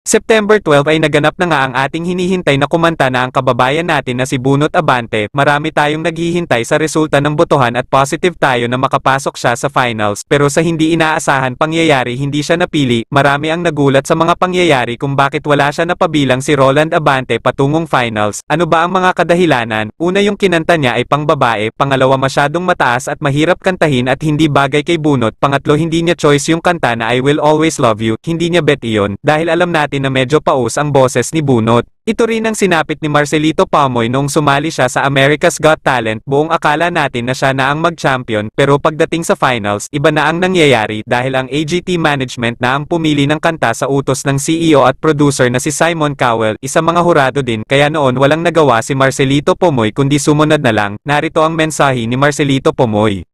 September 12 ay naganap na nga ang ating hinihintay na kumanta na ang kababayan natin na si Bunot Abante. Marami tayong naghihintay sa resulta ng botohan at positive tayo na makapasok siya sa finals, pero sa hindi inaasahan pangyayari hindi siya napili. Marami ang nagulat sa mga pangyayari kung bakit wala siya napabilang si Roland Abante patungong finals. Ano ba ang mga kadahilanan? Una, yung kinanta niya ay pangbabae, pangalawa masyadong mataas at mahirap kantahin at hindi bagay kay Bunot, pangatlo hindi niya choice yung kanta na I Will Always Love You, hindi niya bet iyon, dahil alam natin na medyo paus ang boses ni Bunot. Ito rin ang sinapit ni Marcelito Pomoy noong sumali siya sa America's Got Talent. Buong akala natin na siya na ang mag-champion, pero pagdating sa finals, iba na ang nangyayari dahil ang AGT management na ang pumili ng kanta sa utos ng CEO at producer na si Simon Cowell, isa mga hurado din, kaya noon walang nagawa si Marcelito Pomoy kundi sumunod na lang. Narito ang mensahe ni Marcelito Pomoy.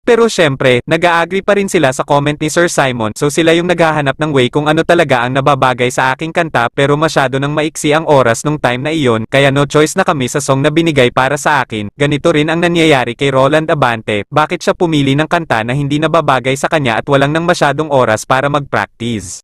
Pero syempre, nag-a-agree pa rin sila sa comment ni Sir Simon, so sila yung naghahanap ng way kung ano talaga ang nababagay sa aking kanta, pero masyado nang maiksi ang oras nung time na iyon, kaya no choice na kami sa song na binigay para sa akin. Ganito rin ang nangyayari kay Roland Abante. Bakit siya pumili ng kanta na hindi nababagay sa kanya at walang nang masyadong oras para mag-practice?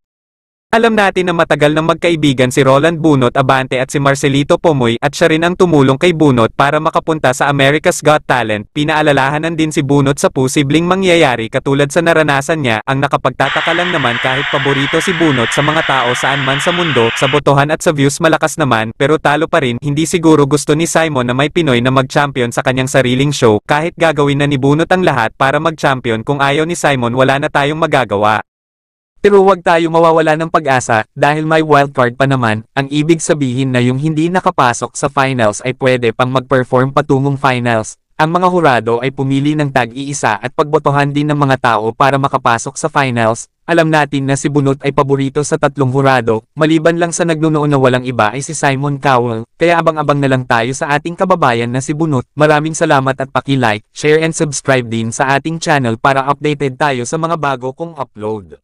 Alam natin na matagal nang magkaibigan si Roland Bunot Abante at si Marcelito Pomoy, at siya rin ang tumulong kay Bunot para makapunta sa America's Got Talent. Pinaalalahanan din si Bunot sa posibleng mangyayari katulad sa naranasan niya. Ang nakapagtataka lang naman, kahit paborito si Bunot sa mga tao saan man sa mundo, sa botohan at sa views malakas naman, pero talo pa rin. Hindi siguro gusto ni Simon na may Pinoy na mag-champion sa kanyang sariling show. Kahit gagawin na ni Bunot ang lahat para mag-champion, kung ayaw ni Simon wala na tayong magagawa. Pero huwag tayo mawawala ng pag-asa, dahil may wildcard pa naman. Ang ibig sabihin na yung hindi nakapasok sa finals ay pwede pang mag-perform patungong finals. Ang mga hurado ay pumili ng tag-iisa at pagbotohan din ng mga tao para makapasok sa finals. Alam natin na si Bunot ay paborito sa tatlong hurado, maliban lang sa nagnunoon na walang iba ay si Simon Cowell. Kaya abang-abang na lang tayo sa ating kababayan na si Bunot. Maraming salamat at paki-like, share and subscribe din sa ating channel para updated tayo sa mga bago kong upload.